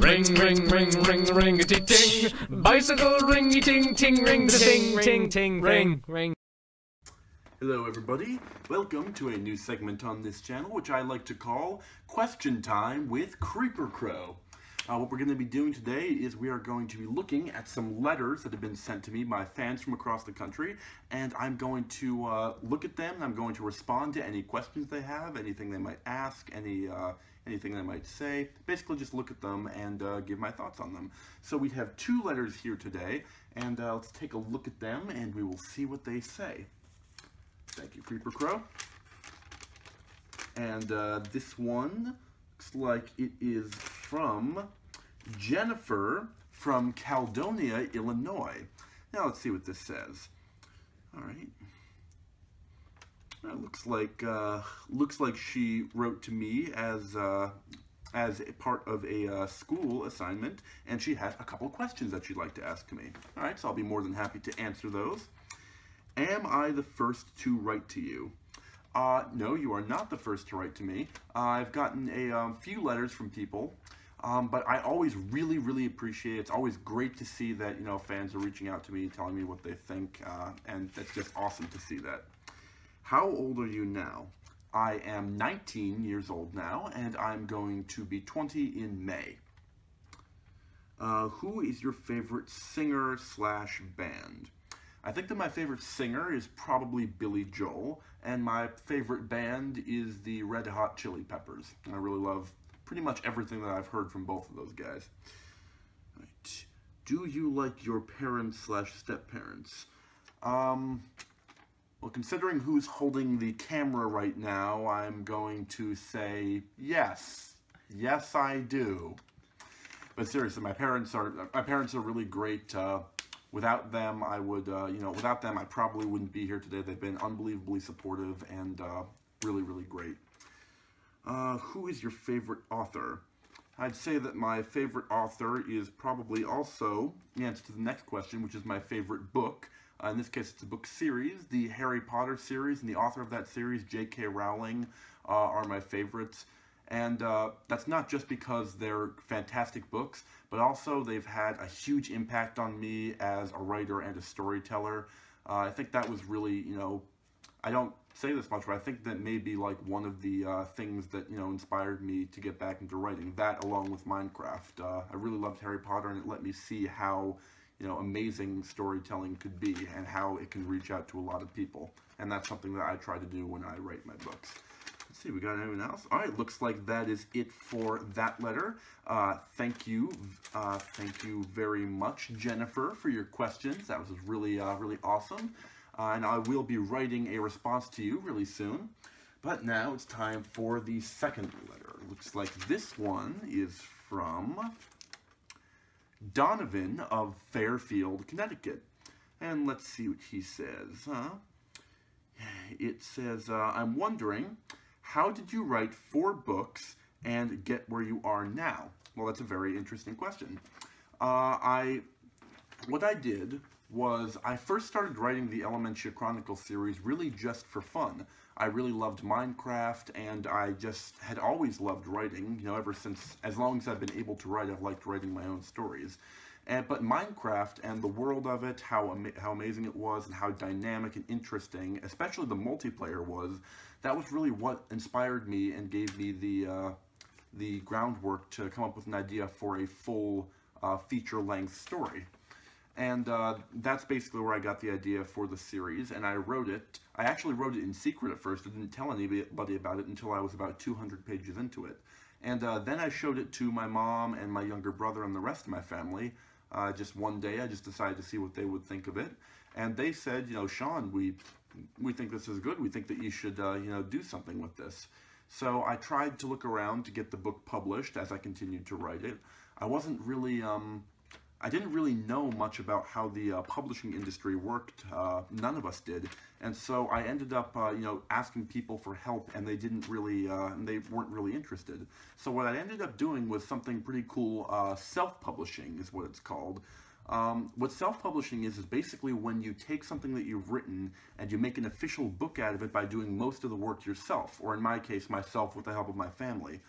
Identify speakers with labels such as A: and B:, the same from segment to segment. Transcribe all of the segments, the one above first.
A: Ring, ring, ring, ring, ring-a-ting-ting. Bicycle ring-a-ting-ting, ring-a-ting, ting, ting, ring, ring.
B: Hello everybody, welcome to a new segment on this channel, which I like to call Question Time with Creeper Crow. What we're going to be doing today is we are going to be looking at some letters that have been sent to me by fans from across the country, and I'm going to look at them, and I'm going to respond to any questions they have, anything they might ask, anything they might say. Basically just look at them and give my thoughts on them. So we have two letters here today, and let's take a look at them and we will see what they say. Thank you, Creeper Crow. And this one looks like it is from Jennifer from Caledonia, Illinois. Now let's see what this says. All right. Looks like she wrote to me as a part of a school assignment, and she has a couple of questions that she'd like to ask to me. All right, so I'll be more than happy to answer those. Am I the first to write to you? No, you are not the first to write to me. I've gotten a few letters from people, but I always really appreciate it. It's always great to see that, you know, fans are reaching out to me, telling me what they think, and that's just awesome to see that. How old are you now? I am 19 years old now, and I'm going to be 20 in May. Who is your favorite singer slash band? I think that my favorite singer is probably Billy Joel, and my favorite band is the Red Hot Chili Peppers. I really love pretty much everything that I've heard from both of those guys. Right. Do you like your parents slash step-parents? Well, considering who's holding the camera right now, I'm going to say yes. Yes, I do. But seriously, my parents are really great. Without them, without them, I probably wouldn't be here today. They've been unbelievably supportive and really great. Who is your favorite author? I'd say that my favorite author is probably also the answer to the next question, which is my favorite book. In this case, it's a book series, the Harry Potter series, and the author of that series, J.K. Rowling, are my favorites. And that's not just because they're fantastic books, but also they've had a huge impact on me as a writer and a storyteller. I think that was really, you know, I don't say this much, but I think that may be like one of the things that, you know, inspired me to get back into writing. That along with Minecraft. I really loved Harry Potter, and it let me see how, you know, amazing storytelling could be and how it can reach out to a lot of people. And that's something that I try to do when I write my books. Let's see, we got anyone else? All right, looks like that is it for that letter. Thank you very much, Jennifer, for your questions. That was really awesome. And I will be writing a response to you really soon. But now it's time for the second letter. Looks like this one is from Donovan of Fairfield, Connecticut. And let's see what he says. It says, I'm wondering, how did you write 4 books and get where you are now? Well, that's a very interesting question. What I did was I first started writing the Elementia Chronicles series really just for fun. I really loved Minecraft, and I just had always loved writing, you know, ever since, as long as I've been able to write, I've liked writing my own stories. But Minecraft and the world of it, how amazing it was, and how dynamic and interesting, especially the multiplayer was, that was really what inspired me and gave me the groundwork to come up with an idea for a full feature-length story. And that's basically where I got the idea for the series, and I wrote it. I actually wrote it in secret at first. I didn't tell anybody about it until I was about 200 pages into it. And then I showed it to my mom and my younger brother and the rest of my family. Just one day, I just decided to see what they would think of it. And they said, you know, Sean, we think this is good. We think that you should, you know, do something with this. So I tried to look around to get the book published as I continued to write it. I wasn't really, I didn't really know much about how the publishing industry worked. None of us did. And so I ended up, you know, asking people for help, and they didn't really, they weren't really interested. So what I ended up doing was something pretty cool. Self-publishing is what it's called. What self-publishing is basically when you take something that you've written and you make an official book out of it by doing most of the work yourself, or in my case, myself with the help of my family.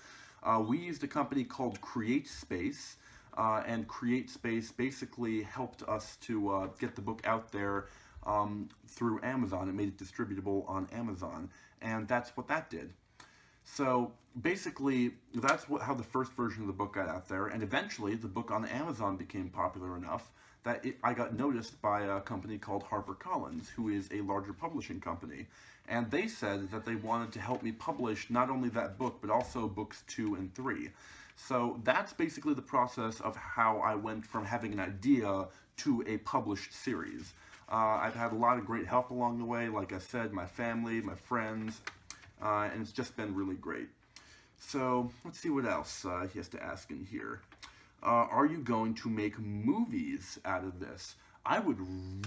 B: We used a company called CreateSpace. and CreateSpace basically helped us to get the book out there through Amazon. It made it distributable on Amazon, and that's what that did. So basically, that's how the first version of the book got out there, and eventually the book on Amazon became popular enough that I got noticed by a company called HarperCollins, who is a larger publishing company. And they said that they wanted to help me publish not only that book, but also books 2 and 3. So that's basically the process of how I went from having an idea to a published series. I've had a lot of great help along the way, like I said, my family, my friends, and it's just been really great. So let's see what else he has to ask in here. Are you going to make movies out of this? I would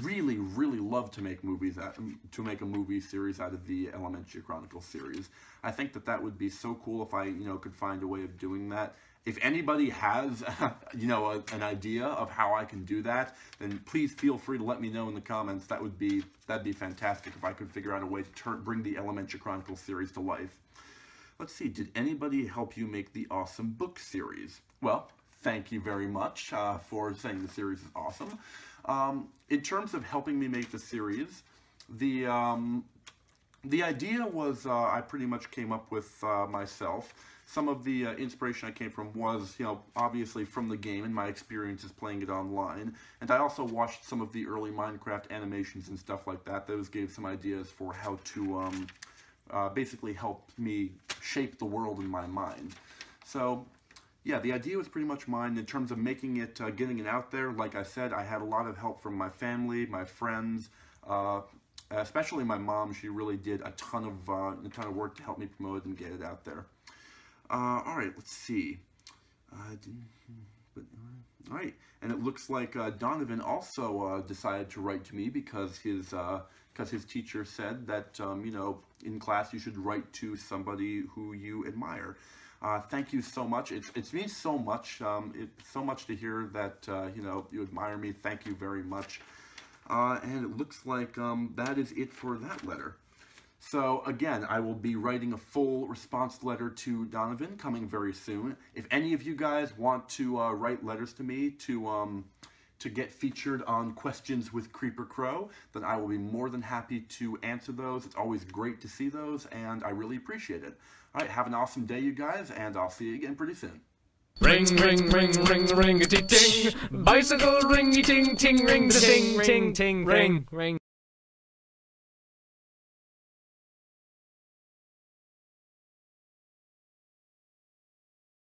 B: really, really love to make a movie series out of the Elementia Chronicles series. I think that would be so cool if I, could find a way of doing that. If anybody has, an idea of how I can do that, then please feel free to let me know in the comments. That'd be fantastic if I could figure out a way to bring the Elementia Chronicles series to life. Let's see, did anybody help you make the awesome book series? Well, thank you very much for saying the series is awesome. In terms of helping me make the series, the idea was I pretty much came up with myself. Some of the inspiration I came from was, obviously from the game and my experiences playing it online. And I also watched some of the early Minecraft animations and stuff like that. Those gave some ideas for how to basically help me shape the world in my mind. So yeah, the idea was pretty much mine. In terms of making it, getting it out there, like I said, I had a lot of help from my family, my friends, especially my mom. She really did a ton of work to help me promote it and get it out there. All right, let's see. All right, and it looks like Donovan also decided to write to me because his teacher said that in class you should write to somebody who you admire. Thank you so much. It means so much. It's so much to hear that you admire me. Thank you very much. And it looks like that is it for that letter. So again, I will be writing a full response letter to Donovan coming very soon. If any of you guys want to write letters to me to get featured on Questions with Creeper Crow, then I will be more than happy to answer those. It's always great to see those, and I really appreciate it. All right, have an awesome day, you guys, and I'll see you again pretty soon.
A: Ring, ring, ring, ring, ring-a-ting-ting. Bicycle ring-a-ting-ting, ring, the ting, ting, ting, ring, ring.